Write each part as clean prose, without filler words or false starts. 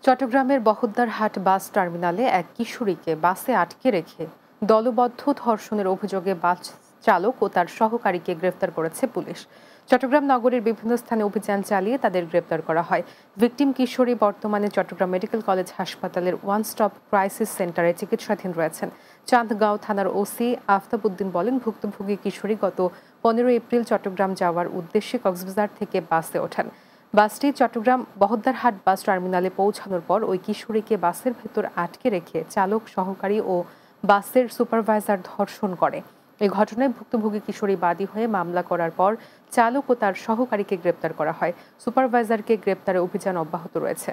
চট্টগ্রামের বহদ্দারহাট বাস টার্মিনালে এক কিশোরীকে বাসে আটকে রেখে দলবদ্ধ ধর্ষণের অভিযোগে বাস চালক ও তার সহকারীকে গ্রেফতার করেছে পুলিশ। চট্টগ্রাম নগরের বিভিন্ন স্থানে অভিযান চালিয়ে তাদের গ্রেফতার করা হয়। ভিকটিম কিশোরী বর্তমানে চট্টগ্রাম মেডিকেল কলেজ হাসপাতালের ওয়ান স্টপ ক্রাইসিস সেন্টারে চিকিৎসাধীন রয়েছেন। চান্দগাঁও থানার ওসি আফতাব উদ্দিন বলেন, ভুক্তভোগী কিশোরী গত 15 এপ্রিল চট্টগ্রাম যাওয়ার উদ্দেশ্যে কক্সবাজার থেকে বাসে ওঠেন। বাসটি চট্টগ্রাম বহদ্দারহাট বাস টার্মিনালে পৌঁছানোর পর ওই কিশোরীকে বাসের ভেতর আটকে রেখে চালক, সহকারী ও বাসের সুপারভাইজার ধর্ষণ করে। এই ঘটনায় ভুক্তভোগী কিশোরী বাদী হয়ে মামলা করার পর চালক ও তার সহকারীকে গ্রেপ্তার করা হয়। সুপারভাইজারকে গ্রেপ্তারে অভিযান অব্যাহত রয়েছে।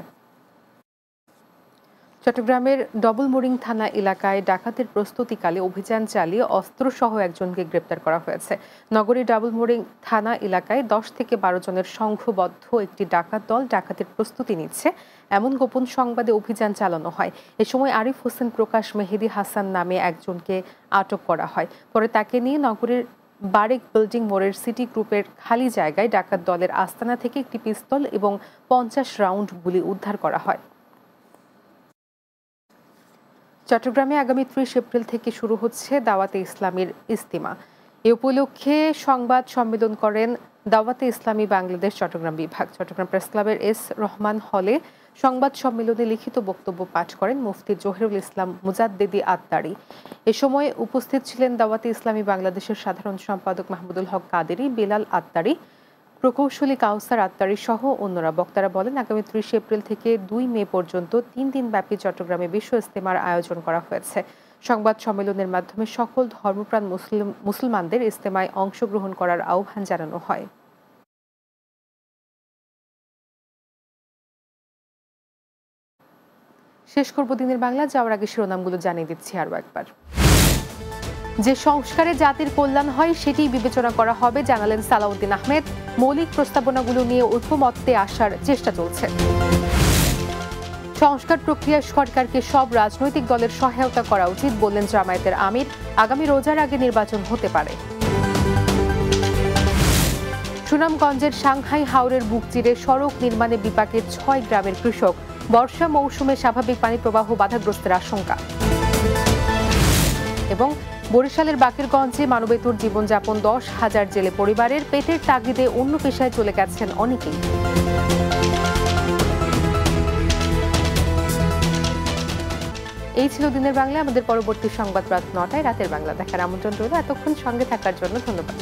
চট্টগ্রামের ডবলমুরিং থানা এলাকায় ডাকাতের প্রস্তুতিকালে অভিযান চালিয়ে অস্ত্রসহ একজনকে গ্রেপ্তার করা হয়েছে। নগরীর ডবলমুরিং থানা এলাকায় 10 থেকে 12 জনের সংঘবদ্ধ একটি ডাকাত দল ডাকাতের প্রস্তুতি নিচ্ছে এমন গোপন সংবাদে অভিযান চালানো হয়। এ সময় আরিফ হোসেন প্রকাশ, মেহেদি হাসান নামে একজনকে আটক করা হয়। পরে তাকে নিয়ে নগরীর বারেক বিল্ডিং মোড়ের সিটি গ্রুপের খালি জায়গায় ডাকাত দলের আস্তানা থেকে একটি পিস্তল এবং 50 রাউন্ড গুলি উদ্ধার করা হয়। চট্টগ্রামে আগামী 30 এপ্রিল থেকে শুরু হচ্ছে দাওয়াতে ইসলামীর ইজতিমা। এ উপলক্ষে সংবাদ সম্মেলন করেন দাওয়াতে ইসলামী বাংলাদেশ চট্টগ্রাম বিভাগ। চট্টগ্রাম প্রেস ক্লাবের এস রহমান হলে সংবাদ সম্মেলনে লিখিত বক্তব্য পাঠ করেন মুফতি জহিরুল ইসলাম মুজাদ্দেদি আত্তারি। এ সময় উপস্থিত ছিলেন দাওয়াতে ইসলামী বাংলাদেশের সাধারণ সম্পাদক মাহমুদুল হক কাদেরী, বেলাল আত্তারি, প্রকৌশলী কাউসার আত্তারি সহ অন্যরা। বক্তারা বলেন, আগামী 30 এপ্রিল থেকে 2 মে পর্যন্ত 3 দিন ব্যাপী চট্টগ্রামে বিশ্ব ইজতেমার আয়োজন করা হয়েছে। সংবাদ সম্মেলনের মাধ্যমে সকল ধর্মপ্রাণ মুসলমানদের ইজতেমায় অংশগ্রহণ করার আহ্বান জানানো হয়। শেষ করব দিনের বাংলা। যাওয়ার আগে শিরোনামগুলো জানিয়ে দিচ্ছি আরও একবার। যে সংস্কারে জাতির কল্যাণ হয় সেটি বিবেচনা করা হবে জানালেন সালাউদ্দিন আহমেদ। মৌলিক প্রস্তাবনাগুলো নিয়ে ঐক্যমত্যে আসার চেষ্টা চলছে। সংস্কার প্রক্রিয়ায় সরকারকে সব রাজনৈতিক দলের সহায়তা করা উচিত বললেন জামায়াতের আমির। আগামী রোজার আগে নির্বাচন হতে পারে। সুনামগঞ্জের সাংহাই হাওরের বুক চিরে সড়ক নির্মাণে বিপাকে 6 গ্রামের কৃষক। বর্ষা মৌসুমে স্বাভাবিক পানি প্রবাহ বাধাগ্রস্তের আশঙ্কা। এবং বরিশালের বাকেরগঞ্জে মানবেতর জীবনযাপন 10,000 জেলে পরিবারের। পেটের তাগিদে অন্য পেশায় চলে গেছেন অনেকেই। এই ছিল দিনের বাংলা। আমাদের পরবর্তী সংবাদ রাত 9টায় রাতের বাংলা দেখার আমন্ত্রণ রইল। এতক্ষণ সঙ্গে থাকার জন্য ধন্যবাদ।